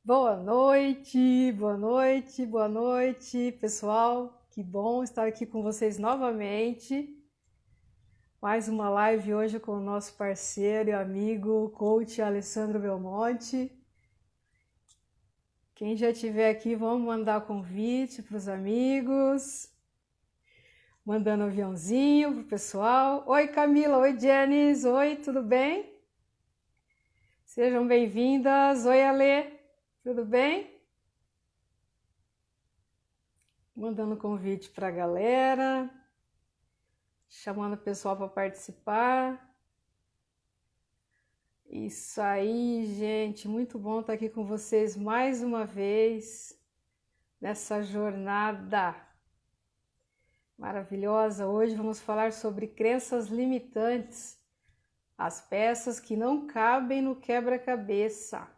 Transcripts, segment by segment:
Boa noite, boa noite, boa noite, pessoal. Que bom estar aqui com vocês novamente. Mais uma live hoje com o nosso parceiro e amigo, o coach Alessandro Belmonte. Quem já estiver aqui, vamos mandar convite para os amigos. Mandando aviãozinho para o pessoal. Oi, Camila. Oi, Janice. Oi, tudo bem? Sejam bem-vindas. Oi, Alê. Tudo bem? Mandando convite para a galera, chamando o pessoal para participar. Isso aí, gente, muito bom estar aqui com vocês mais uma vez nessa jornada maravilhosa. Hoje vamos falar sobre crenças limitantes, as peças que não cabem no quebra-cabeça.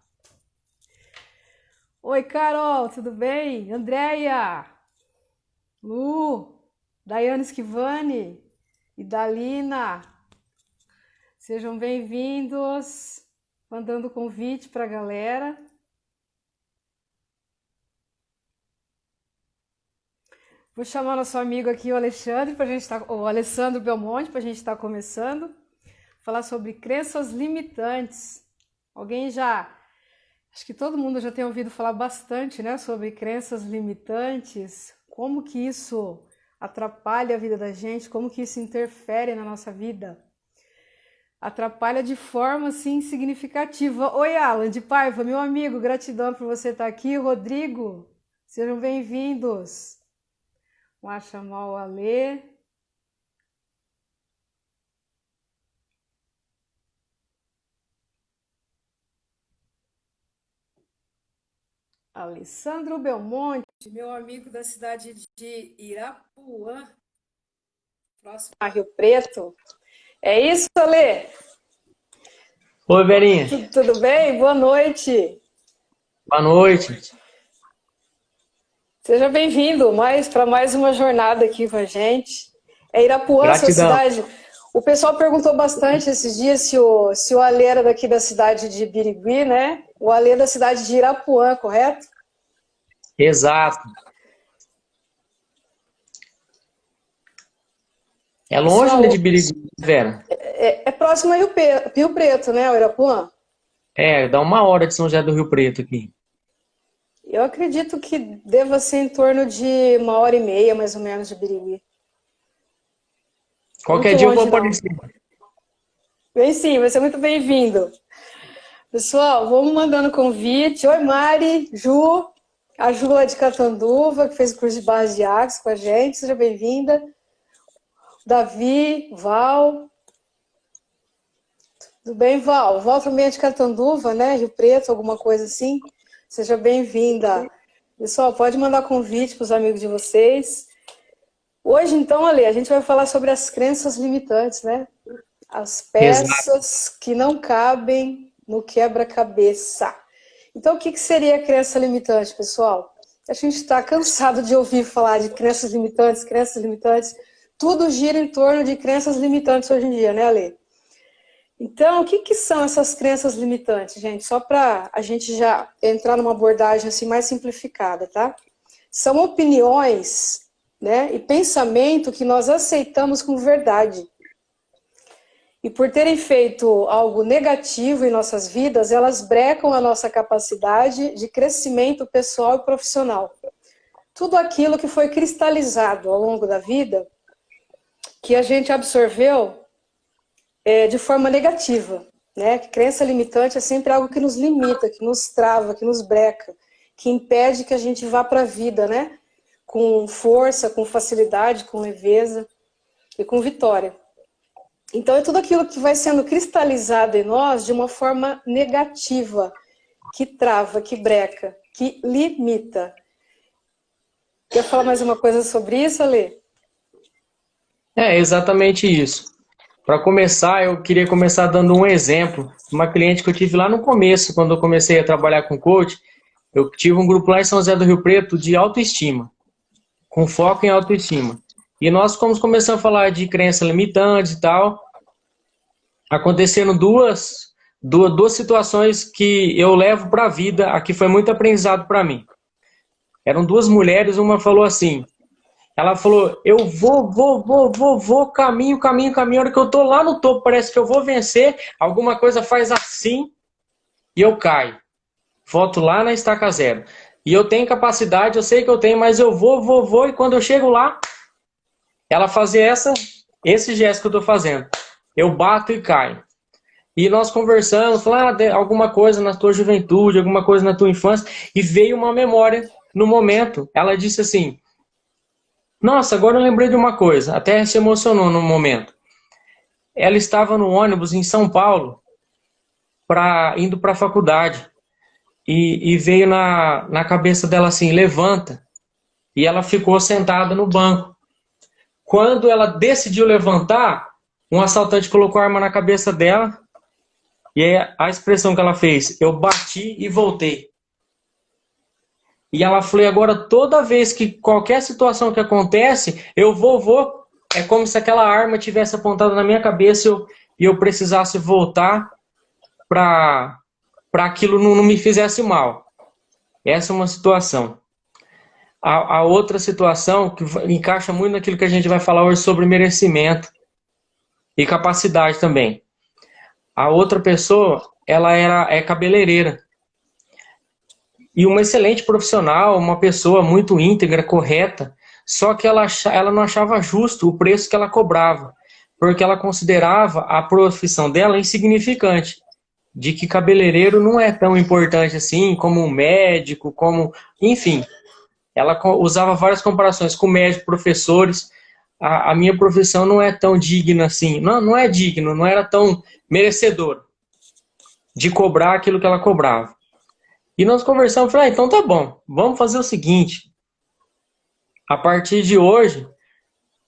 Oi, Carol, tudo bem? Andréia, Lu, Daiane Schivani e Dalina, sejam bem-vindos, mandando convite para a galera. Vou chamar nosso amigo aqui, o Alexandre, o Alessandro Belmonte, para a gente estar começando. Falar sobre crenças limitantes. Acho que todo mundo já tem ouvido falar bastante, né, sobre crenças limitantes, como que isso atrapalha a vida da gente, como que isso interfere na nossa vida. Atrapalha de forma, assim, significativa. Oi, Alan de Paiva, meu amigo, gratidão por você estar aqui. Rodrigo, sejam bem-vindos. Vamos chamar o Alê. Alessandro Belmonte, meu amigo da cidade de Irapuã, próximo a Rio Preto. É isso, Alê? Oi, Verinha. Tudo bem? Boa noite. Boa noite. Seja bem-vindo para mais uma jornada aqui com a gente. É Irapuã, Gratidão. sua cidade? O pessoal perguntou bastante esses dias se o Alê era daqui da cidade de Birigui, né? O Alê é da cidade de Irapuã, correto? Exato. É longe, Pessoal, né, de Birigui, Vera? É próximo a Rio Preto, né, o Irapuã? Dá 1 hora de São José do Rio Preto aqui. Eu acredito que deva ser em torno de 1h30, mais ou menos, de Birigui. Qualquer Muito dia eu longe, vou não. aparecer. Vem sim, vai ser muito bem-vindo. Pessoal, vamos mandando convite. Oi, Mari, Ju, a Ju lá de Catanduva, que fez o curso de base de Axis com a gente, seja bem-vinda. Davi, Val. Tudo bem, Val? Val também é de Catanduva, né? Rio Preto, alguma coisa assim. Seja bem-vinda. Pessoal, pode mandar convite para os amigos de vocês. Hoje, então, Ale, a gente vai falar sobre as crenças limitantes, né? As peças que não cabem no quebra-cabeça. Então, o que seria crença limitante, pessoal? A gente está cansado de ouvir falar de crenças limitantes, crenças limitantes. Tudo gira em torno de crenças limitantes hoje em dia, né, Ale? Então, o que são essas crenças limitantes, gente? Só para a gente já entrar numa abordagem assim mais simplificada, tá? São opiniões, né, e pensamento que nós aceitamos como verdade. E por terem feito algo negativo em nossas vidas, elas brecam a nossa capacidade de crescimento pessoal e profissional. Tudo aquilo que foi cristalizado ao longo da vida, que a gente absorveu de forma negativa, né? Que crença limitante é sempre algo que nos limita, que nos trava, que nos breca, que impede que a gente vá para a vida, né? Com força, com facilidade, com leveza e com vitória. Então é tudo aquilo que vai sendo cristalizado em nós de uma forma negativa, que trava, que breca, que limita. Quer falar mais uma coisa sobre isso, Alê? É exatamente isso. Para começar, eu queria começar dando um exemplo. Uma cliente que eu tive lá no começo, quando eu comecei a trabalhar com coach, eu tive um grupo lá em São José do Rio Preto de autoestima, com foco em autoestima. E nós começamos a falar de crença limitante e tal, acontecendo duas duas situações que eu levo para a vida, aqui foi muito aprendizado para mim. Eram duas mulheres, uma falou assim, ela falou, eu vou, caminho, a hora que eu tô lá no topo, parece que eu vou vencer, alguma coisa faz assim e eu caio. Volto lá na estaca zero. E eu tenho capacidade, eu sei que eu tenho, mas eu vou, e quando eu chego lá, ela fazia esse gesto que eu tô fazendo. Eu bato e caio. E nós conversamos, falamos alguma coisa na tua juventude, alguma coisa na tua infância, e veio uma memória no momento. Ela disse assim, nossa, agora eu lembrei de uma coisa, até se emocionou no momento. Ela estava no ônibus em São Paulo, indo para a faculdade, e veio na cabeça dela assim, levanta, e ela ficou sentada no banco. Quando ela decidiu levantar, um assaltante colocou a arma na cabeça dela, e aí a expressão que ela fez, eu bati e voltei. E ela falou, agora toda vez que qualquer situação que acontece, eu vou. É como se aquela arma tivesse apontada na minha cabeça e eu precisasse voltar para aquilo não me fizesse mal. Essa é uma situação. A outra situação que encaixa muito naquilo que a gente vai falar hoje sobre merecimento e capacidade também. A outra pessoa, ela é cabeleireira. E uma excelente profissional, uma pessoa muito íntegra, correta, só que ela não achava justo o preço que ela cobrava, porque ela considerava a profissão dela insignificante, de que cabeleireiro não é tão importante assim, como um médico, enfim. Ela usava várias comparações com médicos, professores. A minha profissão não é tão digna assim, não é digno, não era tão merecedor de cobrar aquilo que ela cobrava. E nós conversamos, falei, então tá bom, vamos fazer o seguinte, a partir de hoje,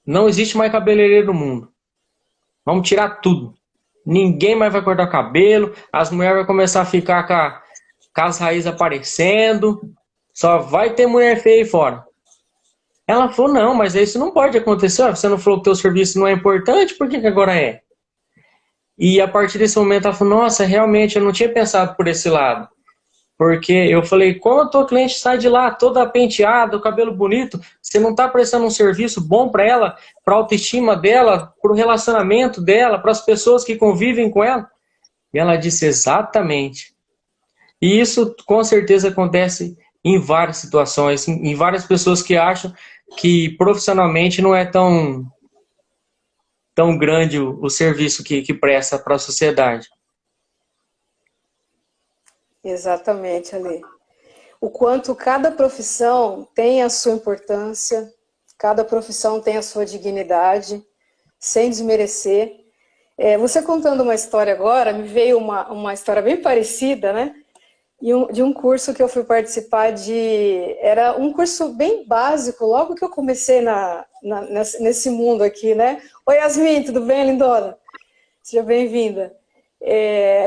não existe mais cabeleireiro no mundo. Vamos tirar tudo. Ninguém mais vai cortar cabelo, as mulheres vão começar a ficar com as raízes aparecendo, só vai ter mulher feia aí fora. Ela falou, não, mas isso não pode acontecer, você não falou que o teu serviço não é importante, por que agora é? E a partir desse momento ela falou, nossa, realmente eu não tinha pensado por esse lado. Porque eu falei, quando a tua cliente sai de lá toda penteada, o cabelo bonito, você não está prestando um serviço bom para ela, para a autoestima dela, para o relacionamento dela, para as pessoas que convivem com ela? E ela disse, exatamente. E isso com certeza acontece em várias situações, em várias pessoas que acham que profissionalmente não é tão grande o serviço que presta para a sociedade. Exatamente, Ale. O quanto cada profissão tem a sua importância, cada profissão tem a sua dignidade, sem desmerecer. Você contando uma história agora, me veio uma história bem parecida, né? De um curso que eu fui participar era um curso bem básico, logo que eu comecei nesse mundo aqui, né? Oi, Yasmin, tudo bem, lindona? Seja bem-vinda.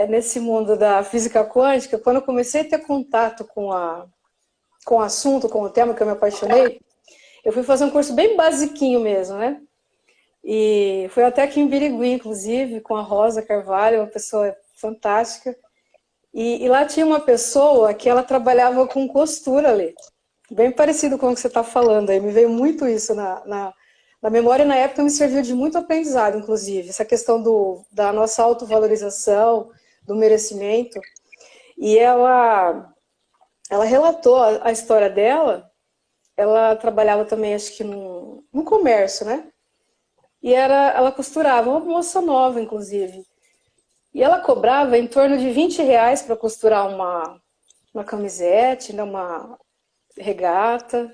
Nesse mundo da física quântica, quando eu comecei a ter contato com o assunto, com o tema que eu me apaixonei, eu fui fazer um curso bem basiquinho mesmo, né? E foi até aqui em Birigui, inclusive, com a Rosa Carvalho, uma pessoa fantástica. E lá tinha uma pessoa que ela trabalhava com costura ali, bem parecido com o que você está falando aí, me veio muito isso na memória, e na época me serviu de muito aprendizado, inclusive, essa questão da nossa autovalorização, do merecimento. E ela relatou a história dela. Ela trabalhava também, acho que no comércio, né? E ela costurava, uma moça nova, inclusive. E ela cobrava em torno de R$ 20 para costurar uma camisete, né, uma regata,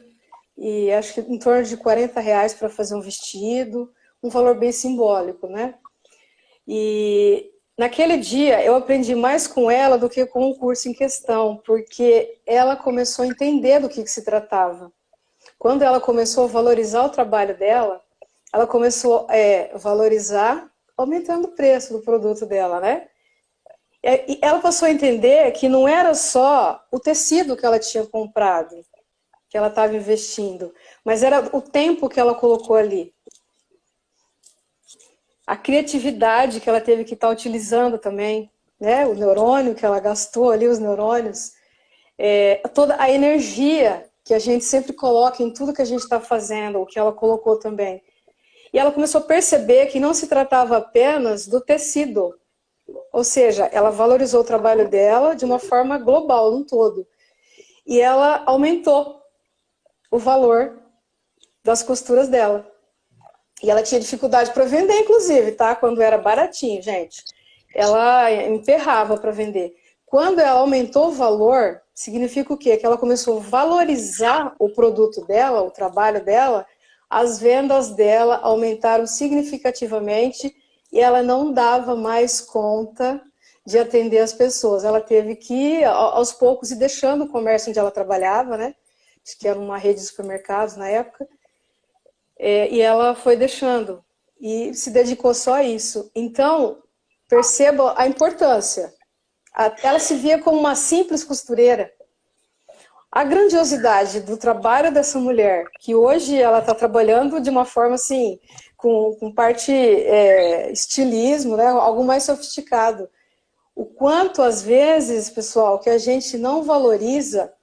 e acho que em torno de R$ 40 para fazer um vestido, um valor bem simbólico, né? E naquele dia eu aprendi mais com ela do que com o curso em questão, porque ela começou a entender do que se tratava. Quando ela começou a valorizar o trabalho dela, ela começou a valorizar aumentando o preço do produto dela, né? E ela passou a entender que não era só o tecido que ela tinha comprado, que ela estava investindo, mas era o tempo que ela colocou ali. A criatividade que ela teve que estar utilizando também. né? O neurônio que ela gastou ali, os neurônios, toda a energia que a gente sempre coloca em tudo que a gente está fazendo, o que ela colocou também. E ela começou a perceber que não se tratava apenas do tecido, ou seja, ela valorizou o trabalho dela de uma forma global, num todo. E ela aumentou o valor das costuras dela. E ela tinha dificuldade para vender, inclusive, tá? Quando era baratinho, gente. Ela emperrava para vender. Quando ela aumentou o valor, significa o quê? Que ela começou a valorizar o produto dela, o trabalho dela, as vendas dela aumentaram significativamente e ela não dava mais conta de atender as pessoas. Ela teve que, aos poucos, ir deixando o comércio onde ela trabalhava, né? Acho que era uma rede de supermercados na época. E ela foi deixando e se dedicou só a isso. Então, perceba a importância. Ela se via como uma simples costureira. A grandiosidade do trabalho dessa mulher, que hoje ela está trabalhando de uma forma assim, com parte estilismo, né, algo mais sofisticado. O quanto, às vezes, pessoal, que a gente não valoriza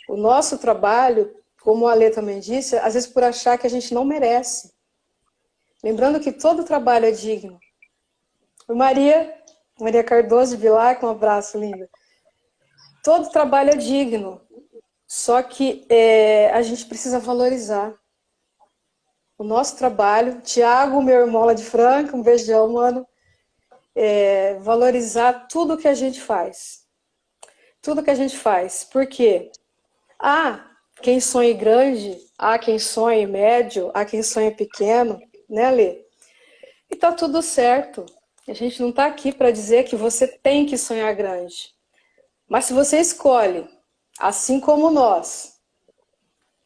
o nosso trabalho, como a Alê também disse, às vezes por achar que a gente não merece. Lembrando que todo trabalho é digno. Maria Cardoso de Vilar, com um abraço, linda. Todo trabalho é digno, só que a gente precisa valorizar o nosso trabalho. Tiago, meu irmão lá de Franca, um beijão, mano. Valorizar tudo que a gente faz. Tudo que a gente faz. Por quê? Há quem sonhe grande, há quem sonhe médio, há quem sonhe pequeno, né, Lê? E tá tudo certo. A gente não está aqui para dizer que você tem que sonhar grande. Mas se você escolhe, assim como nós,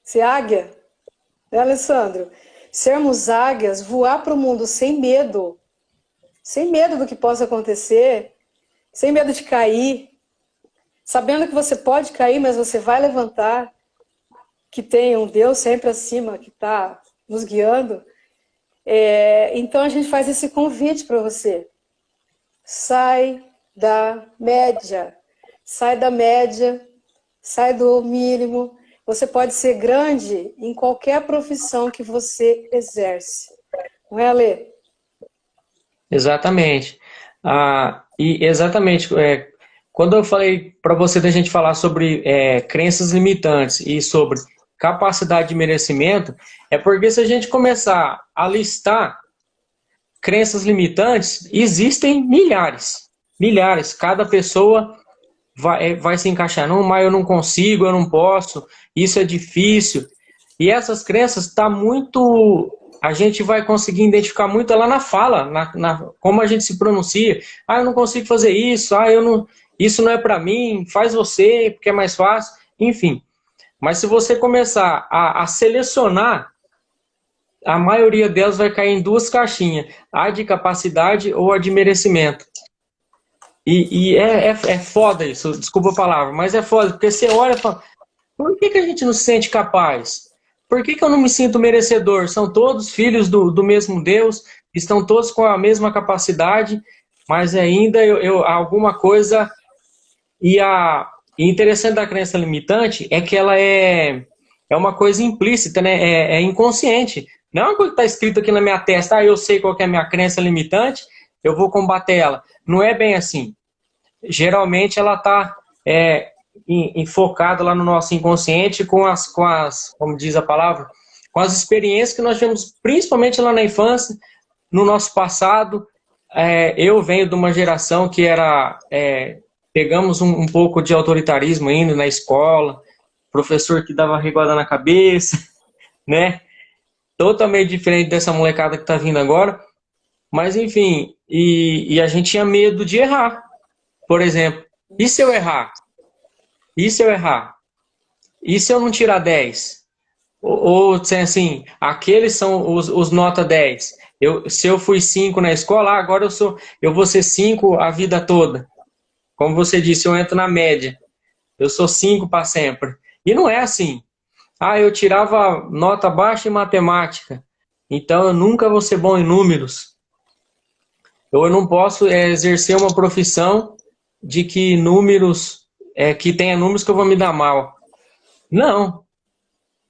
ser águia, né, Alessandro? Sermos águias, voar para o mundo sem medo do que possa acontecer, sem medo de cair, sabendo que você pode cair, mas você vai levantar, que tem um Deus sempre acima, que está nos guiando. Então a gente faz esse convite para você. Sai da média, sai do mínimo. Você pode ser grande em qualquer profissão que você exerce. Não é, Alê? Exatamente. E exatamente, quando eu falei para você da gente falar sobre crenças limitantes e sobre capacidade de merecimento, é porque se a gente começar a listar crenças limitantes, existem milhares. Milhares. Cada pessoa vai se encaixar numa, eu não consigo, eu não posso, isso é difícil. E essas crenças está muito... A gente vai conseguir identificar muito lá na fala, como a gente se pronuncia. Eu não consigo fazer isso, isso não é para mim, faz você, porque é mais fácil, enfim. Mas se você começar a selecionar, a maioria delas vai cair em duas caixinhas, a de capacidade ou a de merecimento. E é foda isso, desculpa a palavra, mas é foda, porque você olha e fala, por que a gente não se sente capaz? Por que eu não me sinto merecedor? São todos filhos do mesmo Deus, estão todos com a mesma capacidade, mas ainda alguma coisa... E interessante da crença limitante é que ela é uma coisa implícita, né? É inconsciente. Não é uma coisa que está escrito aqui na minha testa, eu sei qual que é a minha crença limitante, eu vou combater ela. Não é bem assim. Geralmente ela está focada lá no nosso inconsciente com as, como diz a palavra, com as experiências que nós tivemos, principalmente lá na infância, no nosso passado. Eu venho de uma geração que era... pegamos um pouco de autoritarismo ainda na escola, professor que dava reguada na cabeça, né? Totalmente diferente dessa molecada que está vindo agora. Mas, enfim, e a gente tinha medo de errar. Por exemplo, e se eu errar? E se eu errar? E se eu não tirar 10? Ou assim, aqueles são os nota 10. Se eu fui 5 na escola, agora eu vou ser 5 a vida toda. Como você disse, eu entro na média. Eu sou 5 para sempre. E não é assim. Eu tirava nota baixa em matemática, então eu nunca vou ser bom em números. Eu não posso exercer uma profissão de que números, que tenha números que eu vou me dar mal. Não,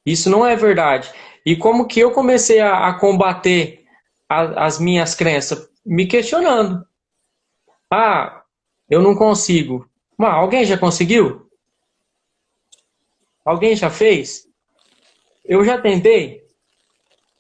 isso não é verdade. E como que eu comecei a combater as minhas crenças? Me questionando. Ah, eu não consigo. Mas alguém já conseguiu? Alguém já fez? Eu já tentei.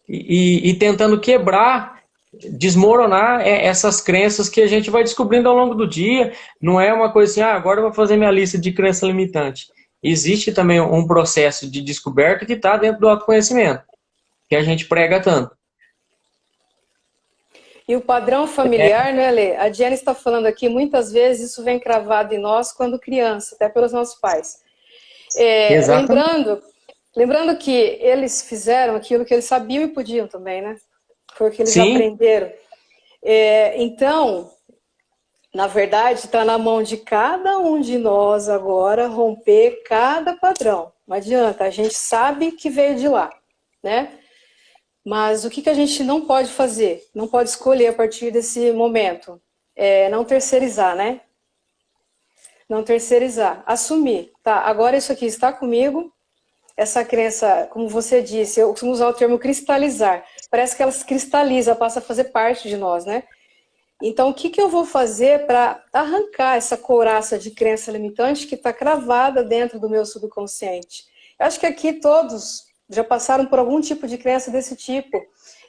E tentando quebrar, desmoronar essas crenças que a gente vai descobrindo ao longo do dia. Não é uma coisa assim, agora eu vou fazer minha lista de crença limitante. Existe também um processo de descoberta que está dentro do autoconhecimento, que a gente prega tanto. E o padrão familiar, né, Lê? A Diana está falando aqui, muitas vezes isso vem cravado em nós quando criança, até pelos nossos pais. Exatamente. Lembrando que eles fizeram aquilo que eles sabiam e podiam também, né? Foi o que eles Sim, aprenderam. Então, na verdade, está na mão de cada um de nós agora romper cada padrão. Não adianta, a gente sabe que veio de lá, né? Mas o que a gente não pode fazer? Não pode escolher a partir desse momento. Não terceirizar, né? Não terceirizar. Assumir. Tá, agora isso aqui está comigo. Essa crença, como você disse, eu costumo usar o termo cristalizar. Parece que ela se cristaliza, passa a fazer parte de nós, né? Então, o que eu vou fazer para arrancar essa couraça de crença limitante que está cravada dentro do meu subconsciente? Eu acho que aqui todos já passaram por algum tipo de crença desse tipo.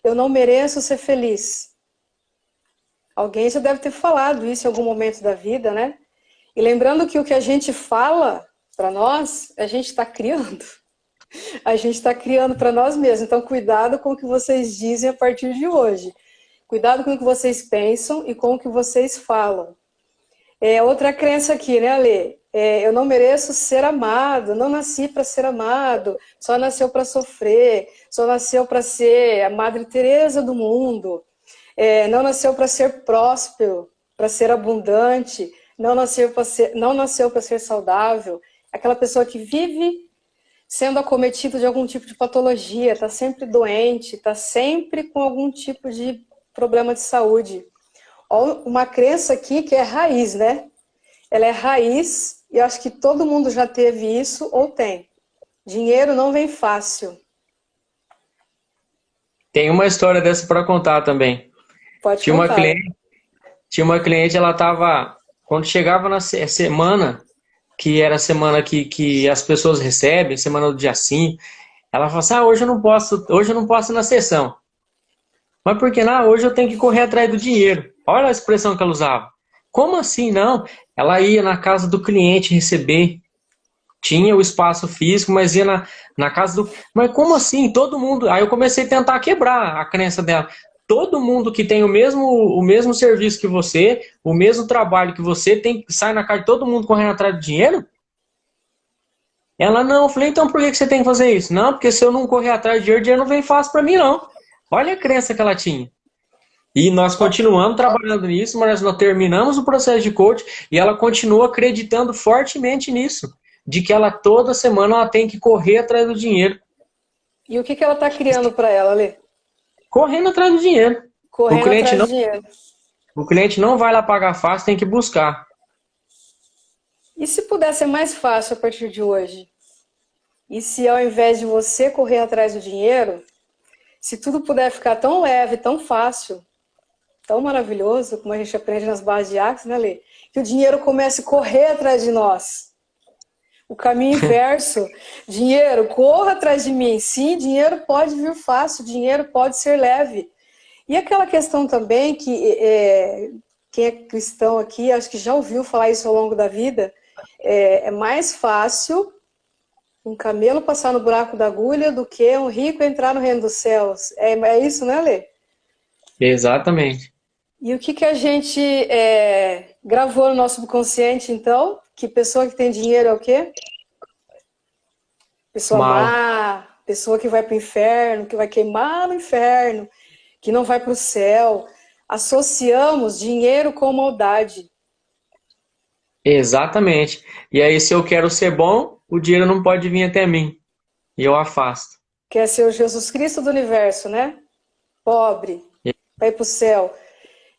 Eu não mereço ser feliz. Alguém já deve ter falado isso em algum momento da vida, né? E lembrando que o que a gente fala para nós, a gente está criando. A gente está criando para nós mesmos. Então, cuidado com o que vocês dizem a partir de hoje. Cuidado com o que vocês pensam e com o que vocês falam. Outra crença aqui, né, Alê? Eu não mereço ser amado, não nasci para ser amado, só nasceu para sofrer, só nasceu para ser a Madre Teresa do mundo, não nasceu para ser próspero, para ser abundante, não nasceu para ser saudável. Aquela pessoa que vive sendo acometido de algum tipo de patologia, está sempre doente, está sempre com algum tipo de problema de saúde. Uma crença aqui que é raiz, né? Ela é raiz e eu acho que todo mundo já teve isso ou tem. Dinheiro não vem fácil. tem uma história dessa para contar também. Pode Tinha uma contar, né? cliente, tinha uma cliente, ela estava, quando chegava na semana, que era a semana que as pessoas recebem, semana do dia 5, ela falou assim, hoje eu não posso ir na sessão. Mas por que não? Hoje eu tenho que correr atrás do dinheiro. Olha a expressão que ela usava. Como assim, não? Ela ia na casa do cliente receber, tinha o espaço físico, mas ia na casa do... Mas como assim? Todo mundo... Aí eu comecei a tentar quebrar a crença dela. Todo mundo que tem o mesmo serviço que você, o mesmo trabalho que você, sai na casa de todo mundo correndo atrás do dinheiro? Ela, não. Eu falei, então por que você tem que fazer isso? Não, porque se eu não correr atrás do dinheiro, o dinheiro não vem fácil para mim, não. Olha a crença que ela tinha. E nós continuamos trabalhando nisso, mas nós terminamos o processo de coach e ela continua acreditando fortemente nisso, de que ela toda semana ela tem que correr atrás do dinheiro. E o que ela está criando para ela, Lê? Correndo atrás do dinheiro. O Correndo cliente atrás não, de dinheiro. o cliente não vai lá pagar fácil, tem que buscar. E se pudesse ser mais fácil a partir de hoje? E se ao invés de você correr atrás do dinheiro, se tudo puder ficar tão leve, tão fácil, tão maravilhoso, como a gente aprende nas bases de Axis, né, Lê? Que o dinheiro comece a correr atrás de nós. O caminho inverso. Dinheiro, corra atrás de mim. Sim, dinheiro pode vir fácil, dinheiro pode ser leve. E aquela questão também que quem é cristão aqui, acho que já ouviu falar isso ao longo da vida, é mais fácil um camelo passar no buraco da agulha do que um rico entrar no reino dos céus. É isso, né, Lê? Exatamente. E o que a gente gravou no nosso subconsciente, então? Que pessoa que tem dinheiro é o quê? Pessoa Mal. má, pessoa que vai para o inferno, que vai queimar no inferno, que não vai para o céu. Associamos dinheiro com maldade. Exatamente. E aí, se eu quero ser bom, o dinheiro não pode vir até mim. E eu afasto. Quer ser o Jesus Cristo do universo, né? Pobre, vai para o céu.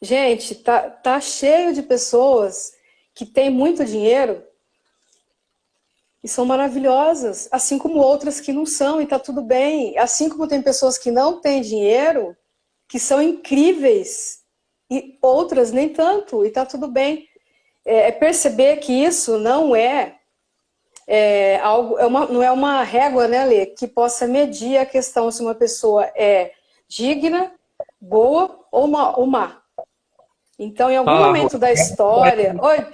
Gente, tá cheio de pessoas que têm muito dinheiro e são maravilhosas, assim como outras que não são, e tá tudo bem. Assim como tem pessoas que não têm dinheiro, que são incríveis, e outras nem tanto, e tá tudo bem. É perceber que isso não é, algo, não é uma régua, né, Lê, que possa medir a questão se uma pessoa é digna, boa ou má. Então, em algum momento da história... Oi,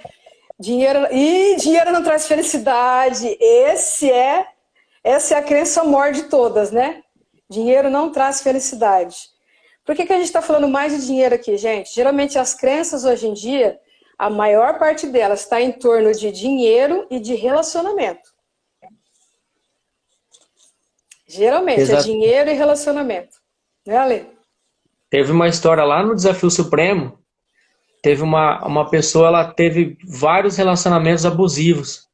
dinheiro não traz felicidade. Essa é a crença maior de todas, né? Dinheiro não traz felicidade. Por que a gente está falando mais de dinheiro aqui, gente? Geralmente as crenças hoje em dia, a maior parte delas está em torno de dinheiro e de relacionamento. Geralmente é dinheiro e relacionamento. Né, Ale? Teve uma história lá no Desafio Supremo. Teve uma pessoa, ela teve vários relacionamentos abusivos.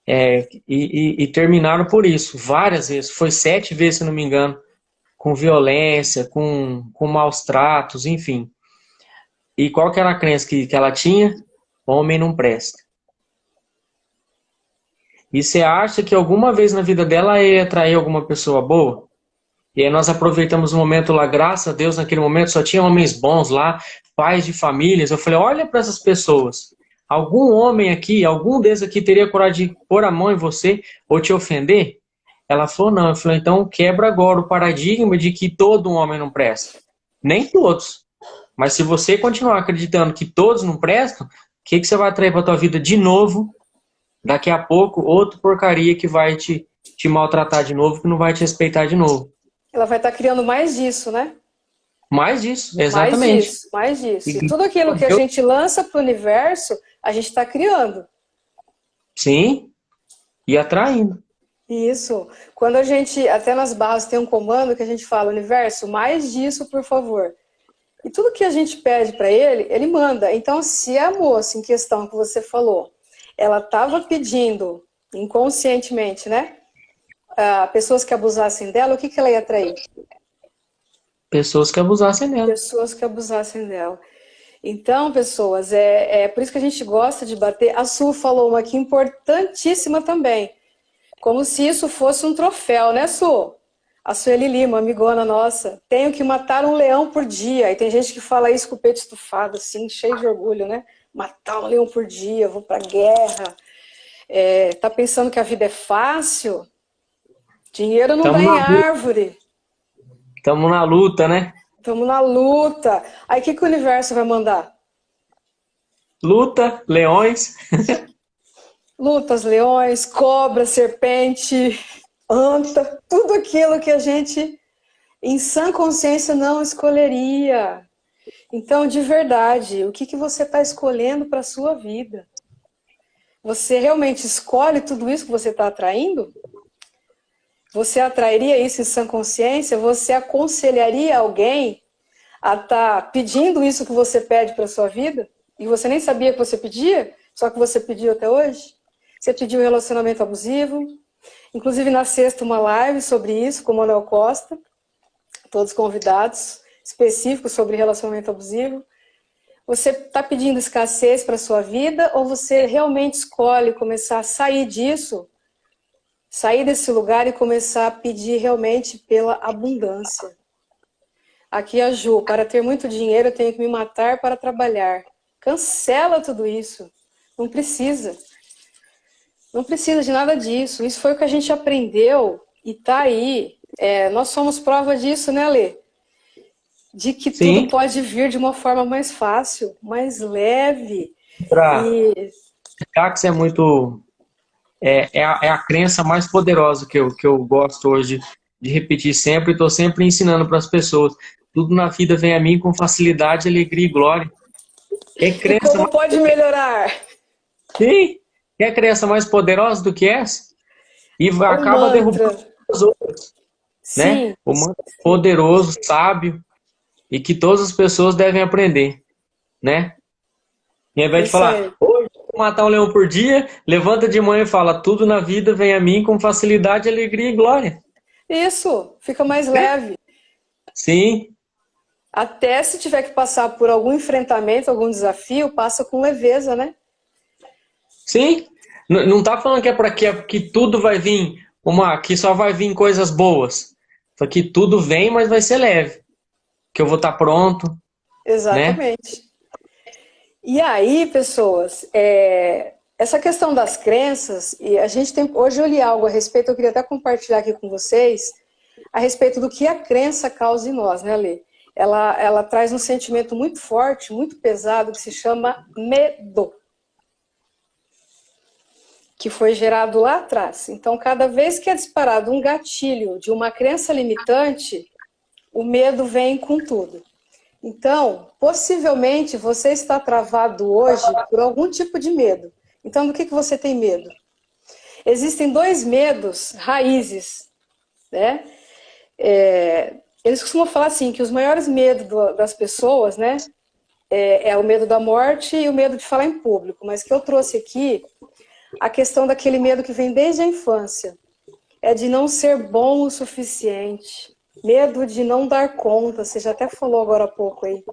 E terminaram por isso, várias vezes. Foi 7 vezes, se não me engano. Com violência, com maus tratos, enfim. E qual que era a crença que ela tinha? Homem não presta. E você acha que alguma vez na vida dela ia atrair alguma pessoa boa? E aí nós aproveitamos o momento lá, graças a Deus, naquele momento só tinha homens bons lá, pais de famílias. Eu falei, olha para essas pessoas. Algum homem aqui, algum desses aqui teria coragem de pôr a mão em você ou te ofender? Ela falou, não. Eu falei, então quebra agora o paradigma de que todo homem não presta. Nem todos. Mas se você continuar acreditando que todos não prestam, o que você vai atrair para a tua vida de novo? Daqui a pouco, outra porcaria que vai te maltratar de novo, que não vai te respeitar de novo. Ela vai estar criando mais disso, né? Mais disso, exatamente. Mais disso. E tudo aquilo que a gente lança para o universo, a gente está criando. Sim, e atraindo. Isso. Quando a gente, até nas barras tem um comando que a gente fala, universo, mais disso, por favor. E tudo que a gente pede para ele, ele manda. Então, se a moça em questão que você falou, ela estava pedindo inconscientemente, né? Pessoas que abusassem dela, o que ela ia atrair? Pessoas que abusassem dela. Pessoas que abusassem dela. Então, pessoas, é por isso que a gente gosta de bater. A Su falou uma aqui importantíssima também. Como se isso fosse um troféu, né, Su? A Sueli Lima, amigona nossa. Tenho que matar um leão por dia. E tem gente que fala isso com o peito estufado, assim, cheio de orgulho, né? Matar um leão por dia, vou pra guerra. Tá pensando que a vida é fácil? Dinheiro não dá em árvore. Estamos na luta, né? Estamos na luta. Aí o que o universo vai mandar? Luta, leões. Lutas, leões, cobra, serpente, anta, tudo aquilo que a gente, em sã consciência, não escolheria. Então, de verdade, o que você está escolhendo para a sua vida? Você realmente escolhe tudo isso que você está atraindo? Você atrairia isso em sã consciência? Você aconselharia alguém a estar pedindo isso que você pede para a sua vida? E você nem sabia que você pedia? Só que você pediu até hoje? Você pediu relacionamento abusivo? Inclusive na sexta uma live sobre isso com o Manuel Costa. Todos convidados, específicos sobre relacionamento abusivo. Você está pedindo escassez para a sua vida ou você realmente escolhe começar a sair disso? Sair desse lugar e começar a pedir realmente pela abundância. Aqui a Ju, para ter muito dinheiro eu tenho que me matar para trabalhar. Cancela tudo isso. Não precisa. Não precisa de nada disso. Isso foi o que a gente aprendeu e tá aí. Nós somos prova disso, né, Lê? De que Sim. Tudo pode vir de uma forma mais fácil, mais leve. Para explicar que isso é muito... É a crença mais poderosa que eu gosto hoje de repetir sempre, e estou sempre ensinando para as pessoas. Tudo na vida vem a mim com facilidade, alegria e glória. E como pode melhorar? Sim, quer crença mais poderosa do que essa? E acaba derrubando as outras. Né? O mantra poderoso, sábio, e que todas as pessoas devem aprender. Né? E ao invés de falar, hoje vou matar um leão por dia, levanta de manhã e fala, tudo na vida vem a mim com facilidade, alegria e glória. Isso, fica mais leve. Sim. Até se tiver que passar por algum enfrentamento, algum desafio, passa com leveza, né? Sim, não tá falando que é para que tudo vai vir, que só vai vir coisas boas. Só que tudo vem, mas vai ser leve. Que eu vou estar pronto, né? Exatamente. E aí, pessoas, essa questão das crenças, e a gente tem, hoje eu li algo a respeito, eu queria até compartilhar aqui com vocês, a respeito do que a crença causa em nós, né, Lê? Ela traz um sentimento muito forte, muito pesado, que se chama medo, que foi gerado lá atrás. Então, cada vez que é disparado um gatilho de uma crença limitante, o medo vem com tudo. Então, possivelmente você está travado hoje por algum tipo de medo. Então, do que você tem medo? Existem dois medos raízes, né? Eles costumam falar assim, que os maiores medos das pessoas, né, é o medo da morte e o medo de falar em público. Mas que eu trouxe aqui a questão daquele medo que vem desde a infância. É de não ser bom o suficiente. Medo de não dar conta, você já até falou agora há pouco aí.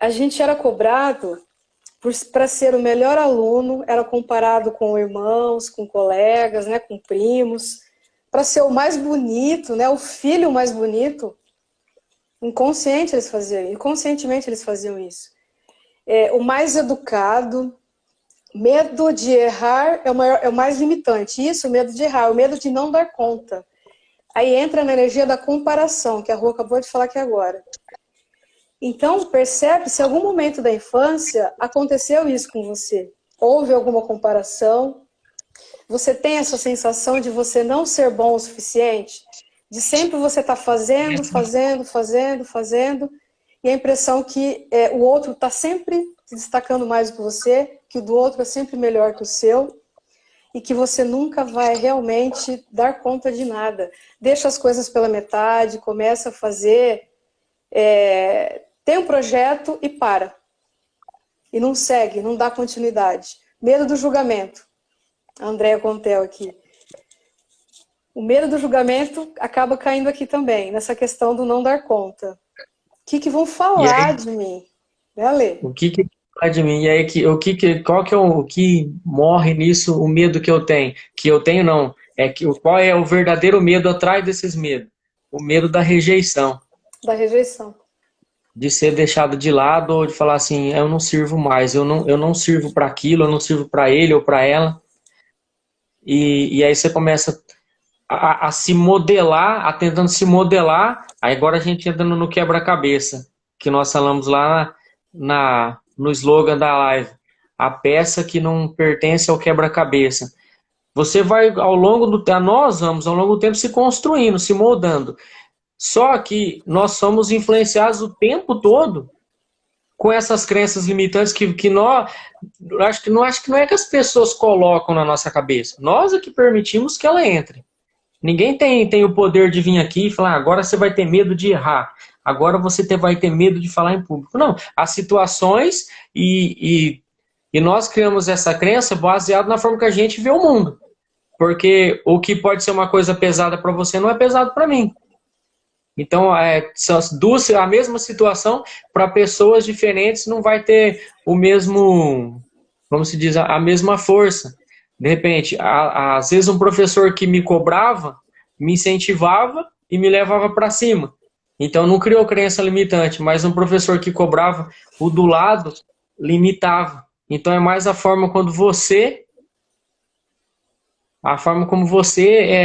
A gente era cobrado para ser o melhor aluno, era comparado com irmãos, com colegas, né, com primos, para ser o mais bonito, né, o filho mais bonito. Inconscientemente eles faziam isso. O mais educado. Medo de errar é o mais limitante. Isso, o medo de errar, o medo de não dar conta. Aí entra na energia da comparação, que a Rô acabou de falar aqui agora. Então, percebe se em algum momento da infância aconteceu isso com você. Houve alguma comparação? Você tem essa sensação de você não ser bom o suficiente? De sempre você estar fazendo, e a impressão que o outro está sempre se destacando mais do que você, que o do outro é sempre melhor que o seu, e que você nunca vai realmente dar conta de nada. Deixa as coisas pela metade, começa a fazer, tem um projeto e para. E não segue, não dá continuidade. Medo do julgamento. A Andréa Contel aqui. O medo do julgamento acaba caindo aqui também, nessa questão do não dar conta. O que vão falar de mim? Né, Lê? O que fala de mim? E aí, qual que é o que morre nisso, o medo que eu tenho? Que eu tenho não. Qual é o verdadeiro medo atrás desses medos? O medo da rejeição. Da rejeição. De ser deixado de lado ou de falar assim, eu não sirvo mais, eu não sirvo para aquilo, eu não sirvo para ele ou para ela. E aí você começa a se modelar, tentando se modelar. Aí agora a gente entra no quebra-cabeça, que nós falamos lá no slogan da live. A peça que não pertence ao quebra-cabeça. Você vai, nós vamos ao longo do tempo se construindo, se moldando. Só que nós somos influenciados o tempo todo com essas crenças limitantes que nós acho que não é que as pessoas colocam na nossa cabeça. Nós é que permitimos que ela entre. Ninguém tem o poder de vir aqui e falar, agora você vai ter medo de errar, agora você vai ter medo de falar em público. Não, há situações e nós criamos essa crença baseada na forma que a gente vê o mundo. Porque o que pode ser uma coisa pesada para você não é pesado para mim. Então, são a mesma situação para pessoas diferentes não vai ter o mesmo, como se diz, a mesma força. De repente, às vezes um professor que me cobrava, me incentivava e me levava para cima. Então, não criou crença limitante, mas um professor que cobrava o do lado, limitava. Então, é mais a forma como você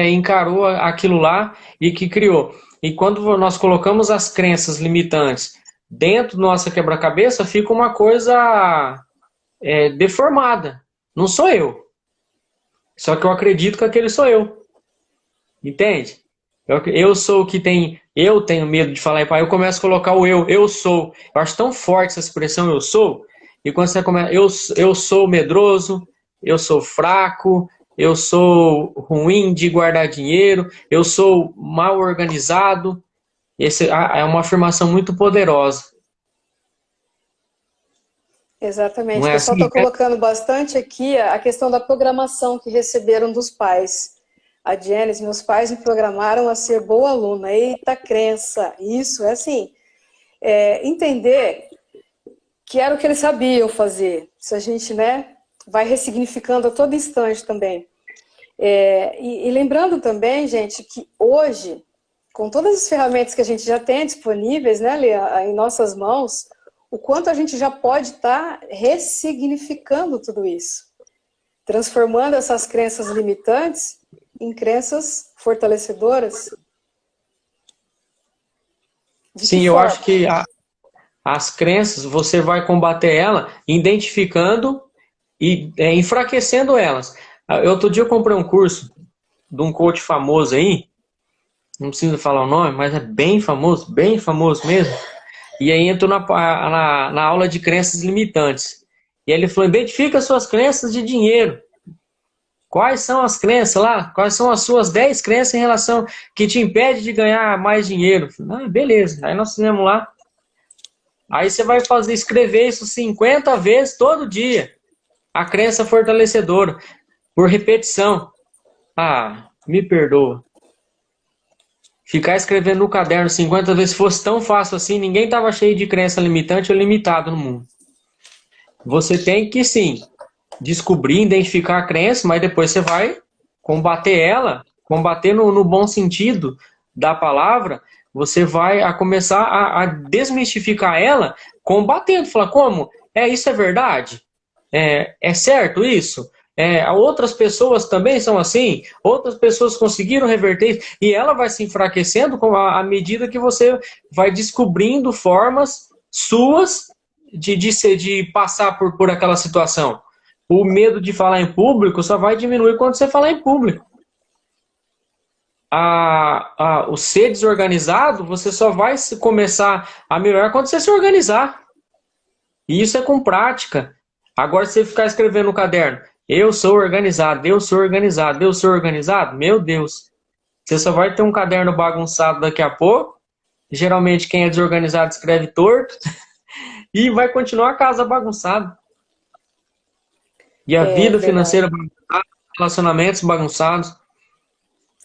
encarou aquilo lá e que criou. E quando nós colocamos as crenças limitantes dentro do nosso quebra-cabeça, fica uma coisa deformada. Não sou eu. Só que eu acredito que aquele sou eu. Entende? Eu sou o que tem. Eu tenho medo de falar, eu começo a colocar o eu sou. Eu acho tão forte essa expressão eu sou. E quando você começa, eu sou medroso, eu sou fraco, eu sou ruim de guardar dinheiro, eu sou mal organizado. É uma afirmação muito poderosa. Exatamente. Não O é pessoal assim? está colocando bastante aqui a questão da programação que receberam dos pais. A Janice, meus pais me programaram a ser boa aluna. Eita crença! Isso, é assim. Entender que era o que eles sabiam fazer. Se a gente, né, vai ressignificando a todo instante também. E lembrando também, gente, que hoje, com todas as ferramentas que a gente já tem disponíveis, né, Lê, em nossas mãos, o quanto a gente já pode estar ressignificando tudo isso, transformando essas crenças limitantes em crenças fortalecedoras. Sim, eu acho que as crenças, você vai combater ela identificando e enfraquecendo elas. Outro dia eu comprei um curso de um coach famoso aí, não preciso falar o nome, mas é bem famoso mesmo. E aí entro na aula de crenças limitantes. E aí ele falou, identifica suas crenças de dinheiro. Quais são as crenças lá? Quais são as suas 10 crenças em relação que te impede de ganhar mais dinheiro? Ah, beleza. Aí nós fizemos lá. Aí você vai escrever isso 50 vezes todo dia. A crença fortalecedora, por repetição. Ah, me perdoa. Ficar escrevendo no caderno 50 vezes, se fosse tão fácil assim, ninguém estava cheio de crença limitante ou limitado no mundo. Você tem que, sim, descobrir, identificar a crença, mas depois você vai combater ela, combater no bom sentido da palavra, você vai começar a desmistificar ela, combatendo, falar, como? Isso é verdade? É certo isso? Outras pessoas também são assim? Outras pessoas conseguiram reverter isso? E ela vai se enfraquecendo à medida que você vai descobrindo formas suas de passar por aquela situação. O medo de falar em público só vai diminuir quando você falar em público. O ser desorganizado, você só vai começar a melhorar quando você se organizar. E isso é com prática. Agora, se você ficar escrevendo no caderno, eu sou organizado, eu sou organizado, eu sou organizado, meu Deus. Você só vai ter um caderno bagunçado daqui a pouco. Geralmente, quem é desorganizado escreve torto. E vai continuar a casa bagunçada. E a vida financeira bagunçada, relacionamentos bagunçados.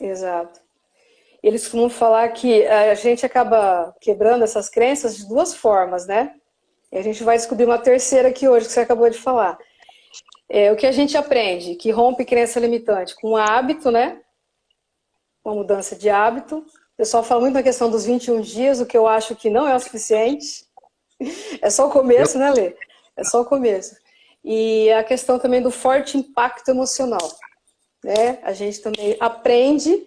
Exato. Eles costumam falar que a gente acaba quebrando essas crenças de duas formas, né? E a gente vai descobrir uma terceira aqui hoje, que você acabou de falar. O que a gente aprende, que rompe crença limitante com hábito, né? Uma mudança de hábito. O pessoal fala muito na questão dos 21 dias, o que eu acho que não é o suficiente. É só o começo, né, Lê? É só o começo. E a questão também do forte impacto emocional, né? A gente também aprende